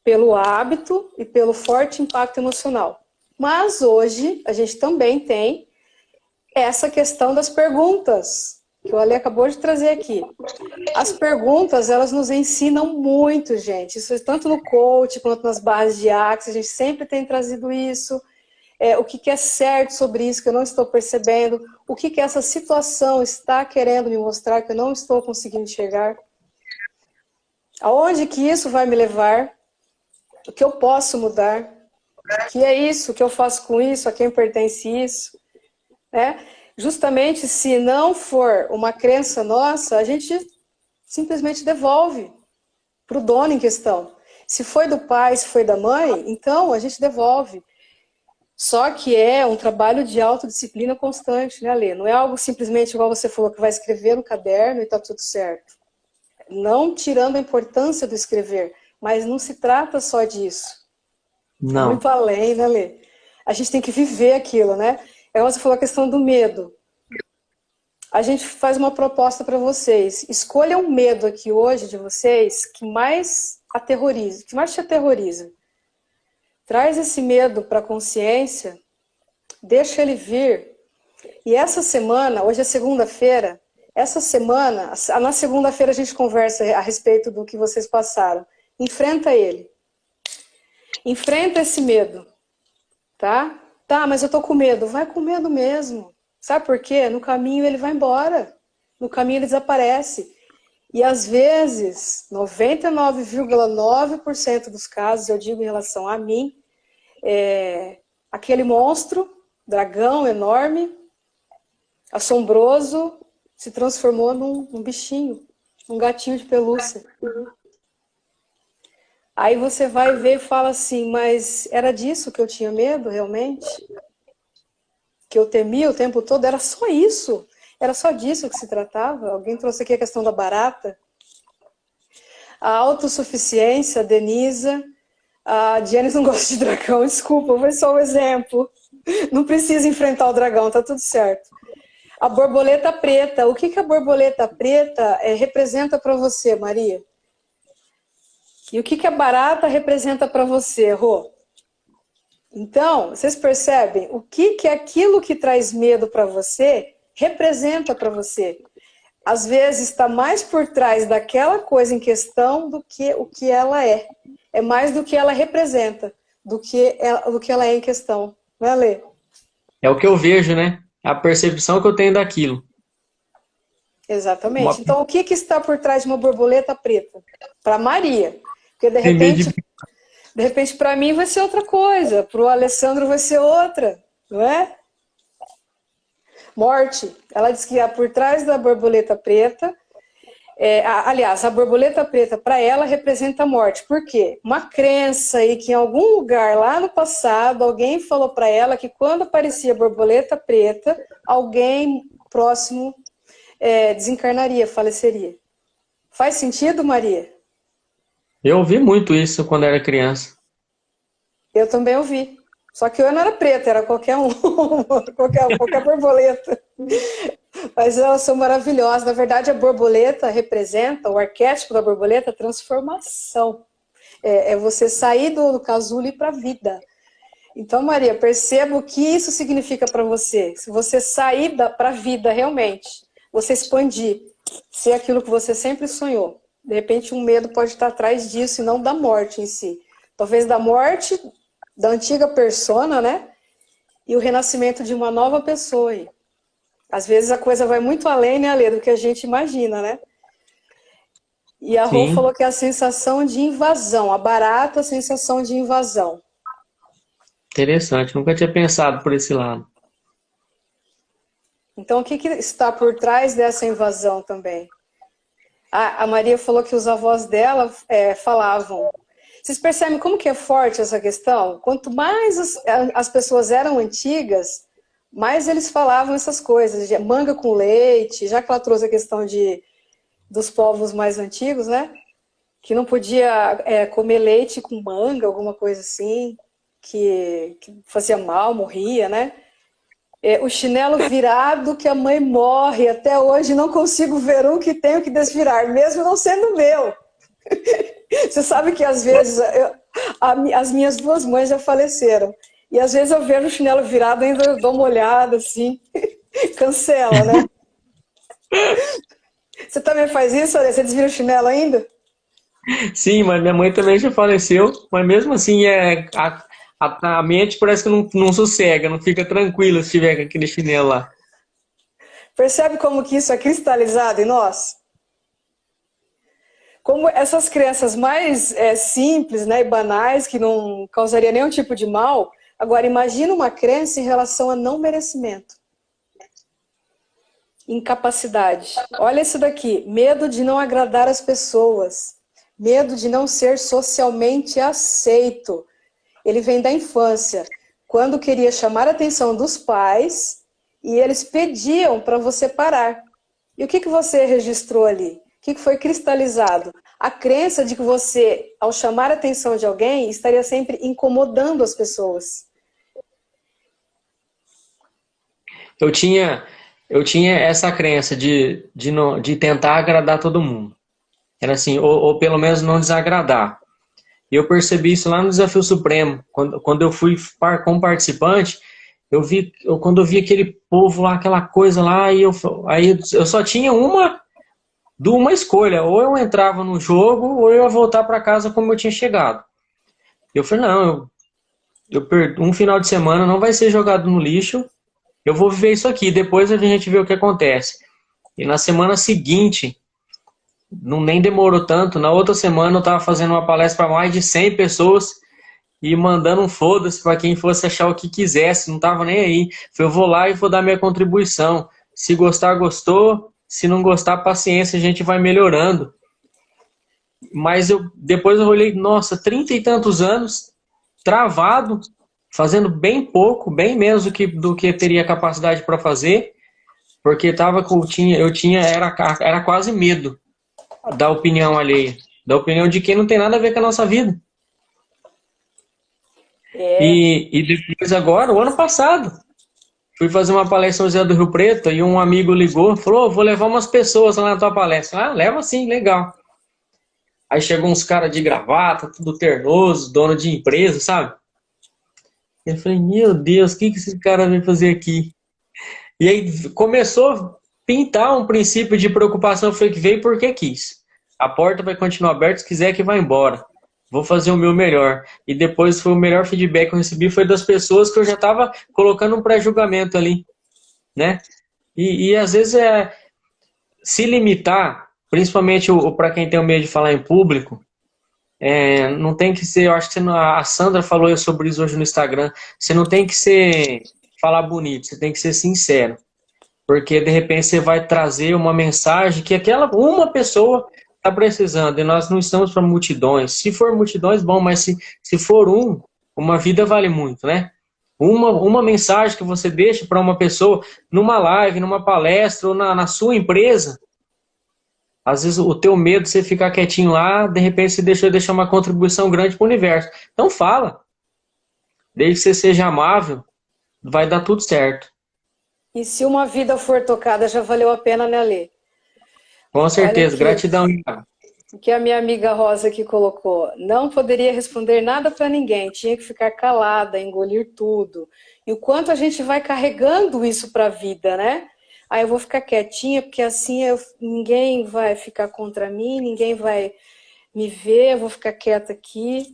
pelo hábito e pelo forte impacto emocional. Mas hoje a gente também tem essa questão das perguntas, que o Ale acabou de trazer aqui. As perguntas, elas nos ensinam muito, gente. Isso é tanto no coach quanto nas barras de Axis, a gente sempre tem trazido isso. O que é certo sobre isso que eu não estou percebendo, o que essa situação está querendo me mostrar que eu não estou conseguindo enxergar, aonde que isso vai me levar, o que eu posso mudar, o que é isso, o que eu faço com isso, a quem pertence isso, né? Justamente se não for uma crença nossa, a gente simplesmente devolve para o dono em questão. Se foi do pai, se foi da mãe, então a gente devolve. Só que é um trabalho de autodisciplina constante, né, Lê? Não é algo simplesmente igual você falou, que vai escrever no caderno e tá tudo certo. Não tirando a importância do escrever, mas não se trata só disso. Não. É muito além, né, Lê? A gente tem que viver aquilo, né? Você falou a questão do medo. A gente faz uma proposta para vocês. Escolha um medo aqui hoje de vocês que mais aterroriza, que mais te aterroriza. Traz esse medo para a consciência, deixa ele vir. E essa semana, hoje é segunda-feira, essa semana, na segunda-feira a gente conversa a respeito do que vocês passaram. Enfrenta ele. Enfrenta esse medo, tá? Tá, mas eu tô com medo. Vai com medo mesmo. Sabe por quê? No caminho ele vai embora. No caminho ele desaparece. E às vezes, 99,9% dos casos, eu digo em relação a mim, aquele monstro, dragão enorme, assombroso, se transformou num bichinho, num gatinho de pelúcia. Aí você vai ver e fala assim, mas era disso que eu tinha medo realmente? Que eu temia o tempo todo? Era só isso? Era só disso que se tratava? Alguém trouxe aqui a questão da barata? A autossuficiência, a Denisa. A Janice não gosta de dragão, desculpa, foi só um exemplo. Não precisa enfrentar o dragão, tá tudo certo. A borboleta preta. O que que a borboleta preta representa para você, Maria? E o que que a barata representa para você, Rô? Então, vocês percebem o que que aquilo que traz medo para você representa para você? Às vezes está mais por trás daquela coisa em questão do que o que ela é. É mais do que ela representa, do que ela é em questão. Não é, Lê? É o que eu vejo, né? A percepção que eu tenho daquilo. Exatamente. Então, o que que está por trás de uma borboleta preta? Para Maria. Porque, de repente para mim vai ser outra coisa. Para o Alessandro vai ser outra. Não é? Morte. Ela diz que por trás da borboleta preta... aliás, a borboleta preta, para ela, representa a morte. Por quê? Uma crença aí que em algum lugar lá no passado, alguém falou para ela que quando aparecia a borboleta preta, alguém próximo desencarnaria, faleceria. Faz sentido, Maria? Eu ouvi muito isso quando era criança. Eu também ouvi. Só que eu não era preta, era qualquer um, qualquer borboleta. Mas elas são maravilhosas. Na verdade, a borboleta representa, o arquétipo da borboleta, transformação. É você sair do casulo e ir para a vida. Então, Maria, perceba o que isso significa para você. Se você sair para a vida realmente, você expandir, ser aquilo que você sempre sonhou. De repente, um medo pode estar atrás disso e não da morte em si. Talvez da morte da antiga persona, né? E o renascimento de uma nova pessoa aí. Às vezes a coisa vai muito além, né, Alê, do que a gente imagina, né? E a Rô falou que é a sensação de invasão, a barata sensação de invasão. Interessante, nunca tinha pensado por esse lado. Então, o que que está por trás dessa invasão também? A Maria falou que os avós dela falavam. Vocês percebem como que é forte essa questão? Quanto mais as pessoas eram antigas, mais eles falavam essas coisas, de manga com leite, já que ela trouxe a questão dos povos mais antigos, né? Que não podia comer leite com manga, alguma coisa assim, que fazia mal, morria, né? O chinelo virado que a mãe morre, até hoje não consigo ver um que tenho que desvirar, mesmo não sendo meu. Você sabe que às vezes as minhas duas mães já faleceram. E às vezes eu vejo o chinelo virado, ainda eu dou uma olhada assim, cancela, né? Você também faz isso, Alê? Você desvira o chinelo ainda? Sim, mas minha mãe também já faleceu, mas mesmo assim a mente parece que não sossega, não fica tranquila se tiver aquele chinelo lá. Percebe como que isso é cristalizado em nós? Como essas crenças mais simples, né, e banais, que não causaria nenhum tipo de mal. Agora, imagina uma crença em relação a não merecimento. Incapacidade. Olha isso daqui. Medo de não agradar as pessoas. Medo de não ser socialmente aceito. Ele vem da infância. Quando queria chamar a atenção dos pais e eles pediam para você parar. E o que você registrou ali? O que foi cristalizado? A crença de que você, ao chamar a atenção de alguém, estaria sempre incomodando as pessoas. Eu tinha essa crença de tentar agradar todo mundo. Era assim, ou pelo menos não desagradar. E eu percebi isso lá no Desafio Supremo. Quando eu fui como participante, quando eu vi aquele povo lá, aquela coisa lá, aí eu só tinha uma escolha. Ou eu entrava no jogo, ou eu ia voltar para casa como eu tinha chegado. Eu falei, não, um final de semana não vai ser jogado no lixo. Eu vou viver isso aqui, depois a gente vê o que acontece. E na semana seguinte, nem demorou tanto, na outra semana eu estava fazendo uma palestra para mais de 100 pessoas e mandando um foda-se para quem fosse achar o que quisesse, não estava nem aí. Eu vou lá e vou dar minha contribuição. Se gostar, gostou. Se não gostar, paciência, a gente vai melhorando. Mas depois eu olhei, nossa, 30 e tantos anos, travado, fazendo bem pouco, bem menos do que teria capacidade para fazer, porque era quase medo da opinião alheia, da opinião de quem não tem nada a ver com a nossa vida. E depois agora, o ano passado, fui fazer uma palestra no José do Rio Preto e um amigo ligou, falou, vou levar umas pessoas lá na tua palestra. Ah, leva sim, legal. Aí chegou uns caras de gravata, tudo ternoso, dono de empresa, sabe? Eu falei, meu Deus, o que esse cara veio fazer aqui? E aí começou a pintar um princípio de preocupação. Eu falei que veio porque quis. A porta vai continuar aberta, se quiser que vá embora. Vou fazer o meu melhor. E depois foi o melhor feedback que eu recebi foi das pessoas que eu já estava colocando um pré-julgamento ali, né? E às vezes se limitar, principalmente para quem tem o medo de falar em público, não tem que ser, eu acho que a Sandra falou sobre isso hoje no Instagram, você não tem que falar bonito, você tem que ser sincero. Porque de repente você vai trazer uma mensagem que aquela uma pessoa está precisando, e nós não estamos para multidões. Se for multidões, bom, mas se for uma vida vale muito, né? Uma mensagem que você deixa para uma pessoa numa live, numa palestra ou na sua empresa, às vezes o teu medo de você ficar quietinho lá, de repente você deixar uma contribuição grande para o universo. Então fala. Desde que você seja amável, vai dar tudo certo. E se uma vida for tocada, já valeu a pena, né, Lê? Com certeza, gratidão. O que a minha amiga Rosa aqui colocou. Não poderia responder nada para ninguém, tinha que ficar calada, engolir tudo. E o quanto a gente vai carregando isso para a vida, né? Aí eu vou ficar quietinha, porque assim ninguém vai ficar contra mim, ninguém vai me ver, eu vou ficar quieta aqui.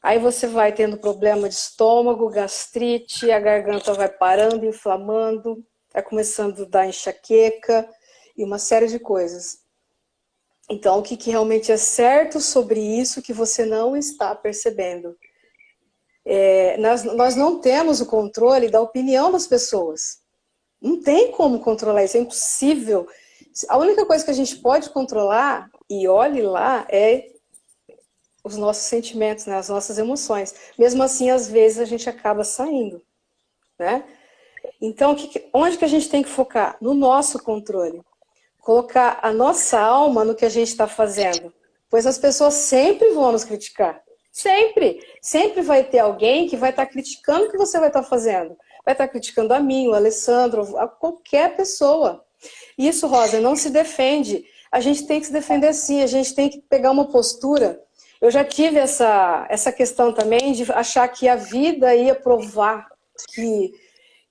Aí você vai tendo problema de estômago, gastrite, a garganta vai parando, inflamando, vai começando a dar enxaqueca e uma série de coisas. Então, o que realmente é certo sobre isso que você não está percebendo? Nós não temos o controle da opinião das pessoas. Não tem como controlar isso, é impossível. A única coisa que a gente pode controlar, e olhe lá, é os nossos sentimentos, né? As nossas emoções. Mesmo assim, às vezes, a gente acaba saindo, né? Então, onde que a gente tem que focar? No nosso controle. Colocar a nossa alma no que a gente está fazendo. Pois as pessoas sempre vão nos criticar. Sempre. Sempre vai ter alguém que vai estar criticando o que você vai estar fazendo. Vai estar criticando a mim, o Alessandro, a qualquer pessoa. Isso, Rosa, não se defende. A gente tem que se defender sim, a gente tem que pegar uma postura. Eu já tive essa questão também de achar que a vida ia provar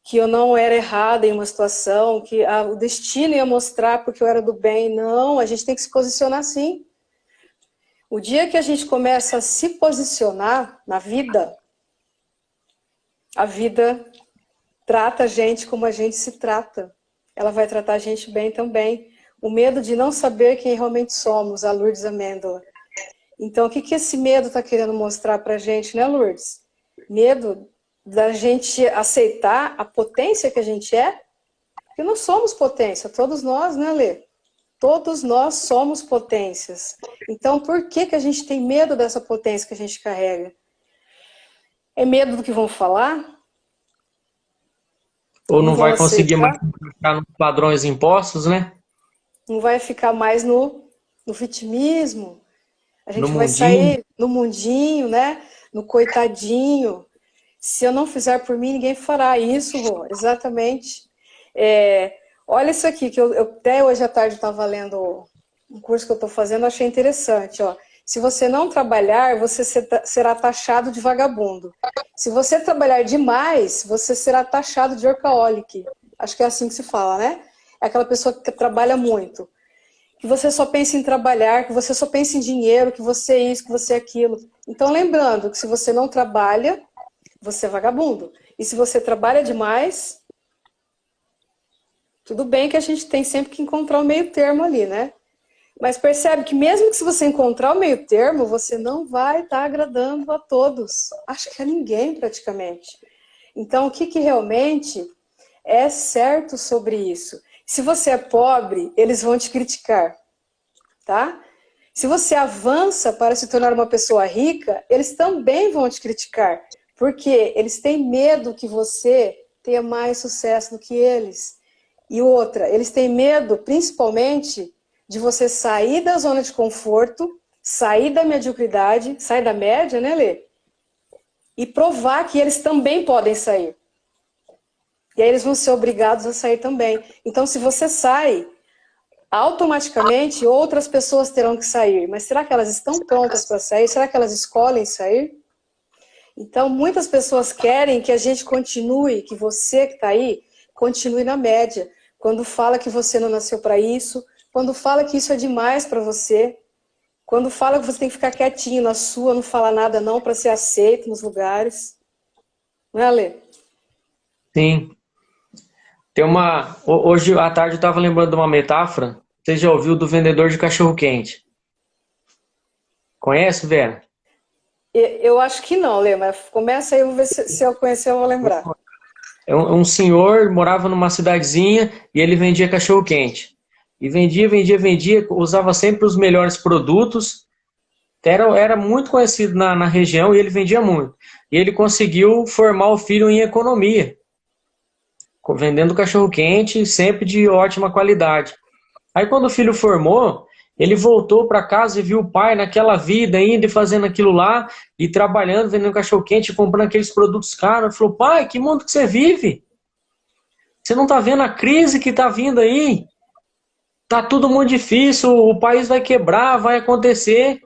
que eu não era errada em uma situação, que o destino ia mostrar porque eu era do bem. Não, a gente tem que se posicionar assim. O dia que a gente começa a se posicionar na vida, a vida trata a gente como a gente se trata. Ela vai tratar a gente bem também. O medo de não saber quem realmente somos, a Lourdes Amêndola. Então, o que esse medo está querendo mostrar para a gente, né, Lourdes? Medo da gente aceitar a potência que a gente é? Porque nós somos potência, todos nós, né, Lê? Todos nós somos potências. Então, por que a gente tem medo dessa potência que a gente carrega? É medo do que vão falar? Ou não vai conseguir mais ficar nos padrões impostos, né? Não vai ficar mais no vitimismo. A gente vai mundinho. sair no mundinho, né? No coitadinho. Se eu não fizer por mim, ninguém fará isso, Rô. Exatamente. Olha isso aqui, que eu até hoje à tarde estava lendo um curso que eu estou fazendo, achei interessante. Ó. Se você não trabalhar, você será taxado de vagabundo. Se você trabalhar demais, você será taxado de workaholic. Acho que é assim que se fala, né? É aquela pessoa que trabalha muito. Que você só pensa em trabalhar, que você só pensa em dinheiro, que você é isso, que você é aquilo. Então, lembrando que se você não trabalha, você é vagabundo. E se você trabalha demais, tudo bem que a gente tem sempre que encontrar o meio termo ali, né? Mas percebe que mesmo que se você encontrar o meio termo, você não vai estar agradando a todos. Acho que a ninguém, praticamente. Então, o que realmente é certo sobre isso? Se você é pobre, eles vão te criticar, tá? Se você avança para se tornar uma pessoa rica, eles também vão te criticar. Porque eles têm medo que você tenha mais sucesso do que eles. E outra, eles têm medo, principalmente, de você sair da zona de conforto, sair da mediocridade, sair da média, né, Lê? E provar que eles também podem sair. E aí eles vão ser obrigados a sair também. Então, se você sai, automaticamente outras pessoas terão que sair. Mas será que elas estão prontas para sair? Será que elas escolhem sair? Então, muitas pessoas querem que a gente continue, que você que está aí, continue na média. Quando fala que você não nasceu para isso, quando fala que isso é demais para você, quando fala que você tem que ficar quietinho na sua, não falar nada não para ser aceito nos lugares. Não é, Lê? Sim. Hoje à tarde eu estava lembrando de uma metáfora. Você já ouviu do vendedor de cachorro-quente? Conhece, Vera? Eu acho que não, Lê, mas começa aí, eu vou ver se eu conhecer, eu vou lembrar. Um senhor morava numa cidadezinha e ele vendia cachorro-quente. E vendia, vendia, vendia, usava sempre os melhores produtos. Era muito conhecido na região e ele vendia muito. E ele conseguiu formar o filho em economia, vendendo cachorro-quente, sempre de ótima qualidade. Aí quando o filho formou, ele voltou para casa e viu o pai naquela vida, indo e fazendo aquilo lá, e trabalhando, vendendo cachorro-quente, comprando aqueles produtos caros. Ele falou, pai, que mundo que você vive? Você não está vendo a crise que está vindo aí? Tá tudo muito difícil, o país vai quebrar, vai acontecer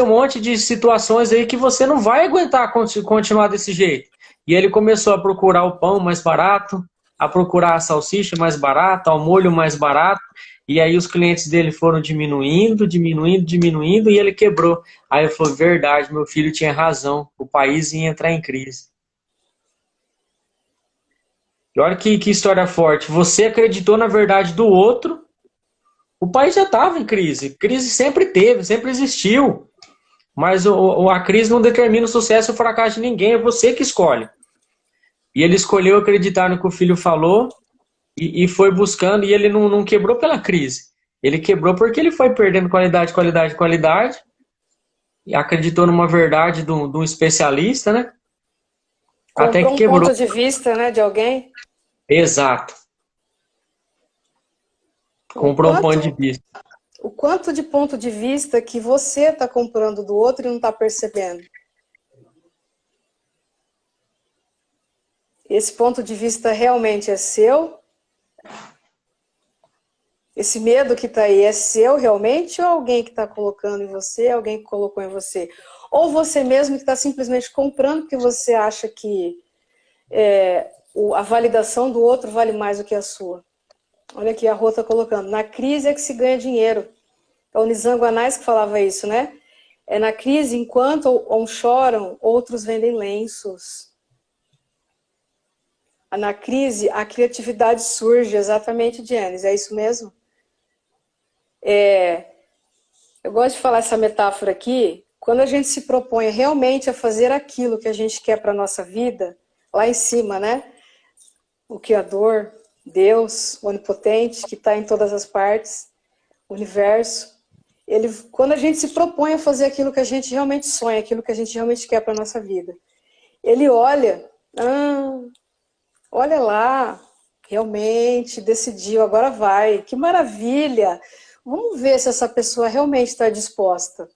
um monte de situações aí que você não vai aguentar continuar desse jeito. E ele começou a procurar o pão mais barato, a procurar a salsicha mais barata, o molho mais barato, e aí os clientes dele foram diminuindo, diminuindo, diminuindo, e ele quebrou. Aí eu falei, verdade, meu filho tinha razão, o país ia entrar em crise. E olha que história forte, você acreditou na verdade do outro, o país já estava em crise, crise sempre teve, sempre existiu, mas a crise não determina o sucesso ou o fracasso de ninguém, é você que escolhe. E ele escolheu acreditar no que o filho falou e foi buscando, e ele não quebrou pela crise. Ele quebrou porque ele foi perdendo qualidade, qualidade, qualidade, e acreditou numa verdade de um especialista, né? Até que Comprou um quebrou. ponto de vista, né, de alguém. Exato. Comprou um ponto de vista. O quanto de ponto de vista que você está comprando do outro e não está percebendo? Esse ponto de vista realmente é seu? Esse medo que está aí é seu realmente ou alguém que está colocando em você, alguém que colocou em você? Ou você mesmo que está simplesmente comprando porque você acha que a validação do outro vale mais do que a sua? Olha aqui, a Rô está colocando. Na crise é que se ganha dinheiro. É o Nizam Guanais que falava isso, né? É na crise, enquanto uns choram, outros vendem lenços. Na crise, a criatividade surge, exatamente, Janice. É isso mesmo? Eu gosto de falar essa metáfora aqui. Quando a gente se propõe realmente a fazer aquilo que a gente quer para a nossa vida, lá em cima, né? O Criador, Deus, o Onipotente, que está em todas as partes, o universo, quando a gente se propõe a fazer aquilo que a gente realmente sonha, aquilo que a gente realmente quer para a nossa vida, ele olha, olha lá, realmente decidiu, agora vai, que maravilha, vamos ver se essa pessoa realmente está disposta.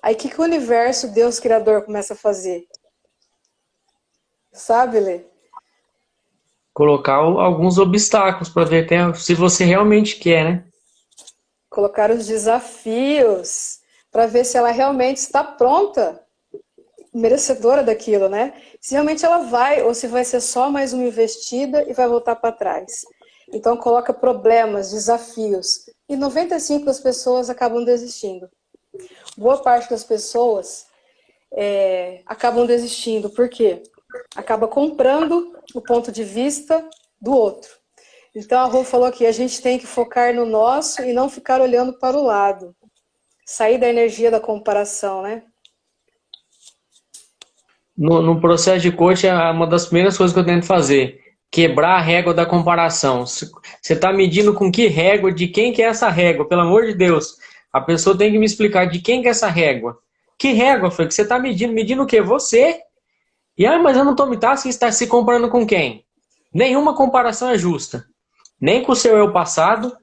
Aí o que o universo, Deus Criador, começa a fazer? Sabe, Lê? Colocar alguns obstáculos para ver se você realmente quer, né? Colocar os desafios para ver se ela realmente está pronta, merecedora daquilo, né? Se realmente ela vai, ou se vai ser só mais uma investida e vai voltar para trás. Então coloca problemas, desafios. E 95% das pessoas acabam desistindo. Boa parte das pessoas acabam desistindo. Por quê? Acaba comprando o ponto de vista do outro. Então a Rô falou que a gente tem que focar no nosso e não ficar olhando para o lado. Sair da energia da comparação, né? No processo de coaching, é uma das primeiras coisas que eu tento fazer. Quebrar a régua da comparação. Você está medindo com que régua, de quem que é essa régua? Pelo amor de Deus. A pessoa tem que me explicar de quem que é essa régua. Que régua foi que você está medindo? Medindo o quê? Você? E mas eu não estou me você está se comparando com quem? Nenhuma comparação é justa. Nem com o seu eu passado,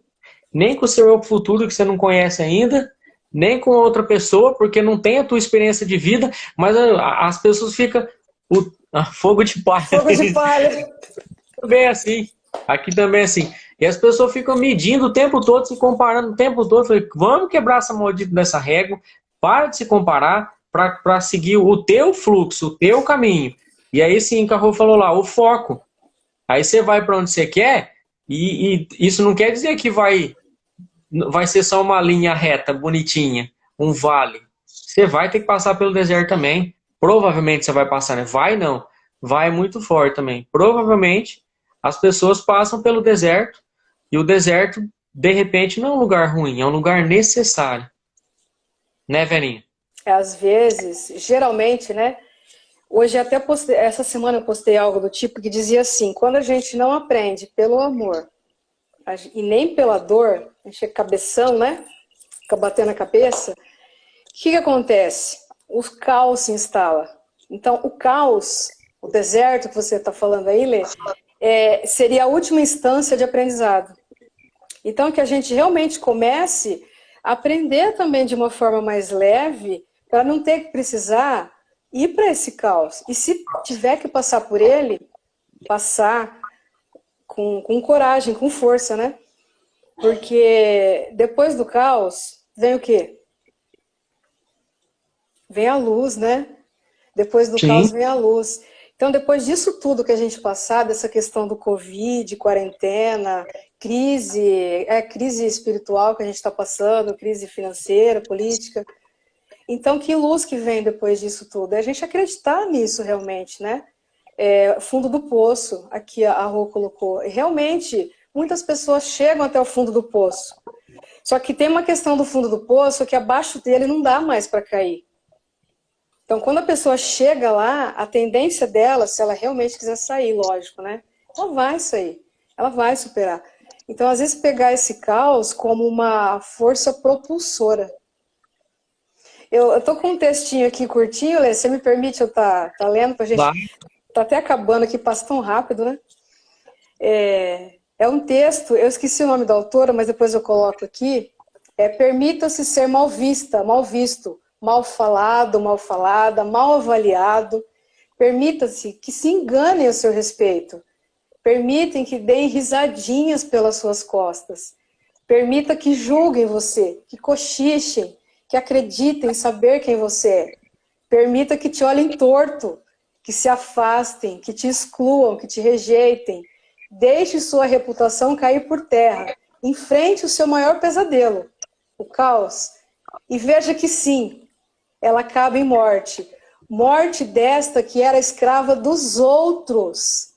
nem com o seu eu futuro que você não conhece ainda, nem com outra pessoa, porque não tem a tua experiência de vida, mas as pessoas ficam fogo de palha. Fogo de palha. Também é assim. Aqui também é assim. E as pessoas ficam medindo o tempo todo, se comparando o tempo todo. Falei, vamos quebrar essa maldita dessa régua, para de se comparar para seguir o teu fluxo, o teu caminho. E aí sim, que a Rô falou lá, o foco. Aí você vai para onde você quer e isso não quer dizer que vai ser só uma linha reta, bonitinha, um vale. Você vai ter que passar pelo deserto também. Provavelmente você vai passar, né? Vai não. Vai muito forte também. Provavelmente as pessoas passam pelo deserto e o deserto, de repente, não é um lugar ruim, é um lugar necessário. Né, Verinha? Às vezes, geralmente, né? Hoje até postei, essa semana eu postei algo do tipo que dizia assim, quando a gente não aprende pelo amor e nem pela dor, a gente é cabeção, né? Fica batendo a cabeça, o que acontece? O caos se instala. Então, o caos, o deserto que você está falando aí, Lê, seria a última instância de aprendizado. Então, que a gente realmente comece a aprender também de uma forma mais leve, para não ter que precisar ir para esse caos. E se tiver que passar por ele, passar com coragem, com força, né? Porque depois do caos, vem o quê? Vem a luz, né? Depois do caos vem a luz. Então, depois disso tudo que a gente passar, dessa questão do Covid, quarentena, crise espiritual que a gente está passando, crise financeira, política. Então, que luz que vem depois disso tudo? É a gente acreditar nisso realmente, né? Fundo do poço, aqui a Rô colocou. Realmente, muitas pessoas chegam até o fundo do poço. Só que tem uma questão do fundo do poço que abaixo dele não dá mais para cair. Então, quando a pessoa chega lá, a tendência dela, se ela realmente quiser sair, lógico, né? Ela vai sair, ela vai superar. Então, às vezes, pegar esse caos como uma força propulsora. Eu tô com um textinho aqui curtinho, Lê, você me permite eu tá lendo pra gente? Tá até acabando aqui, passa tão rápido, né? É um texto, eu esqueci o nome da autora, mas depois eu coloco aqui. Permita-se ser mal vista, mal visto, mal falado, mal falada, mal avaliado. Permita-se que se enganem a seu respeito. Permitem que deem risadinhas pelas suas costas. Permita que julguem você, que cochichem, que acreditem em saber quem você é. Permita que te olhem torto, que se afastem, que te excluam, que te rejeitem. Deixe sua reputação cair por terra. Enfrente o seu maior pesadelo, o caos. E veja que sim, ela acaba em morte. Morte desta que era escrava dos outros.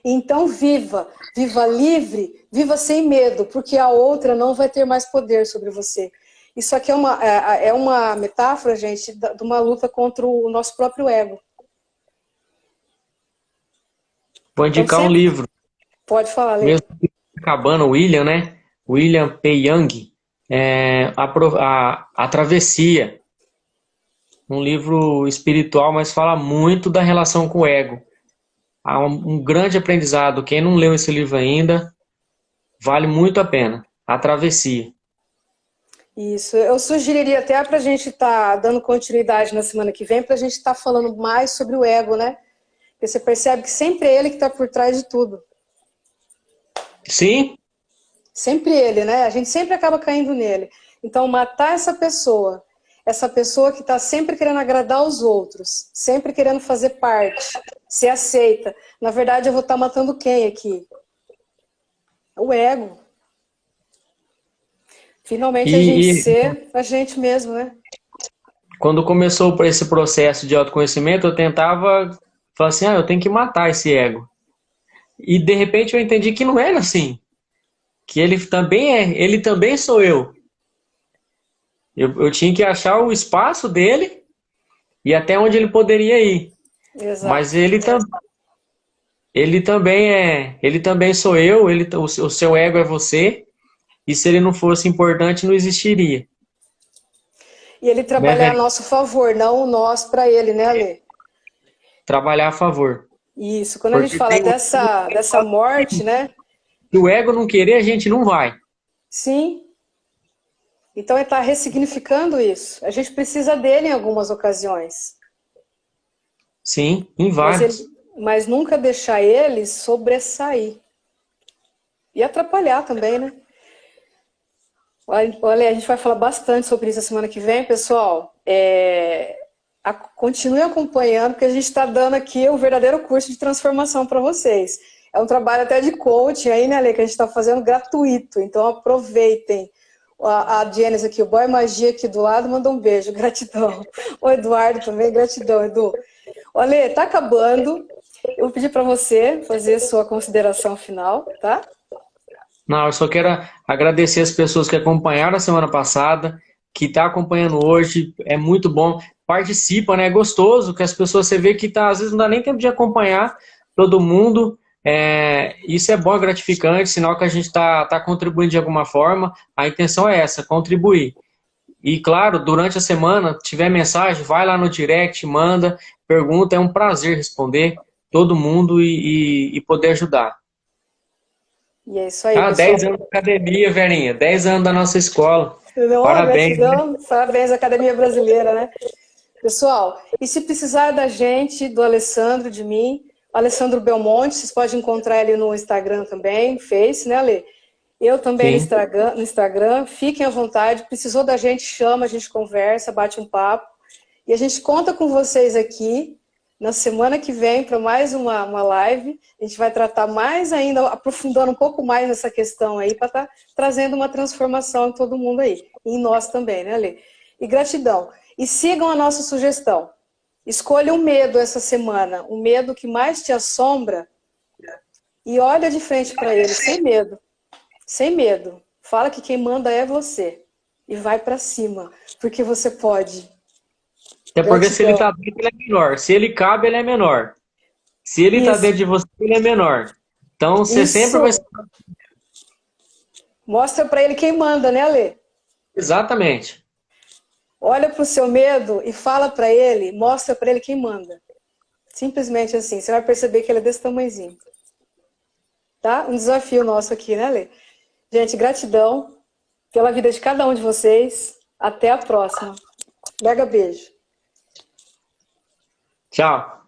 Então viva, viva livre, viva sem medo, porque a outra não vai ter mais poder sobre você. Isso aqui é uma metáfora, gente, de uma luta contra o nosso próprio ego. Vou indicar um livro. Pode falar, Lê. Mesmo acabando, o William, né? William P. Young, a Travessia. Um livro espiritual, mas fala muito da relação com o ego. Há um grande aprendizado. Quem não leu esse livro ainda, vale muito a pena. A Travessia. Isso, eu sugeriria até para a gente estar dando continuidade na semana que vem, para a gente estar falando mais sobre o ego, né? Porque você percebe que sempre é ele que está por trás de tudo. Sim. Sempre ele, né? A gente sempre acaba caindo nele. Então, matar essa pessoa que está sempre querendo agradar os outros, sempre querendo fazer parte, ser aceita. Na verdade, eu vou estar matando quem aqui? O ego. Finalmente a gente ser a gente mesmo, né? Quando começou esse processo de autoconhecimento, eu tentava falar assim, eu tenho que matar esse ego. E de repente eu entendi que não era assim. Que ele também sou eu. Eu tinha que achar o espaço dele e até onde ele poderia ir. Exato. Mas ele também sou eu, o seu ego é você. E se ele não fosse importante, não existiria. E ele trabalhar a nosso favor, não nós para ele, né, Lê? Trabalhar a favor. Isso, quando a gente Porque fala dessa morte, né? se o ego não querer, a gente não vai. Sim. Então ele está ressignificando isso. A gente precisa dele em algumas ocasiões. Sim, em vários. Mas nunca deixar ele sobressair. E atrapalhar também, né? Olha, a gente vai falar bastante sobre isso a semana que vem, pessoal. Continue acompanhando, porque a gente está dando aqui o verdadeiro curso de transformação para vocês. É um trabalho até de coaching aí, né, Lê, que a gente está fazendo gratuito. Então aproveitem. A Janice aqui, o Boy Magia aqui do lado, manda um beijo, gratidão. O Eduardo também, gratidão, Edu. Olha, tá acabando. Eu vou pedir para você fazer sua consideração final, tá? Não, eu só quero agradecer as pessoas que acompanharam a semana passada, que está acompanhando hoje, é muito bom. Participa, né? É gostoso que as pessoas, você vê que tá, às vezes não dá nem tempo de acompanhar todo mundo. Isso é bom, é gratificante, sinal que a gente está contribuindo de alguma forma. A intenção é essa, contribuir. E claro, durante a semana, tiver mensagem, vai lá no direct, manda, pergunta, é um prazer responder todo mundo e poder ajudar. E é isso aí, pessoal. 10 anos de academia, Verinha. 10 anos da nossa escola. Não, Parabéns. gratidão, parabéns à Academia Brasileira, né? Pessoal, e se precisar da gente, do Alessandro, de mim, Alessandro Belmonte, vocês podem encontrar ele no Instagram também, Face, né, Ale? Eu também no Instagram, fiquem à vontade, precisou da gente, chama, a gente conversa, bate um papo, e a gente conta com vocês aqui na semana que vem para mais uma live. A gente vai tratar mais ainda, aprofundando um pouco mais nessa questão aí, para estar trazendo uma transformação em todo mundo aí, e em nós também, né, Lê? E gratidão. E sigam a nossa sugestão. Escolha um medo essa semana, o medo que mais te assombra, e olha de frente para ele, sem medo. Sem medo. Fala que quem manda é você. E vai para cima, porque você pode. Até porque Gratidão. se ele tá dentro, ele é menor. Se ele cabe, ele é menor. Se ele tá dentro de você, ele é menor. Então, você sempre vai... Mostra para ele quem manda, né, Alê? Exatamente. Olha para o seu medo e fala para ele, mostra para ele quem manda. Simplesmente assim, você vai perceber que ele é desse tamanhozinho. Tá? Um desafio nosso aqui, né, Alê? Gente, gratidão pela vida de cada um de vocês. Até a próxima. Mega beijo. Tchau.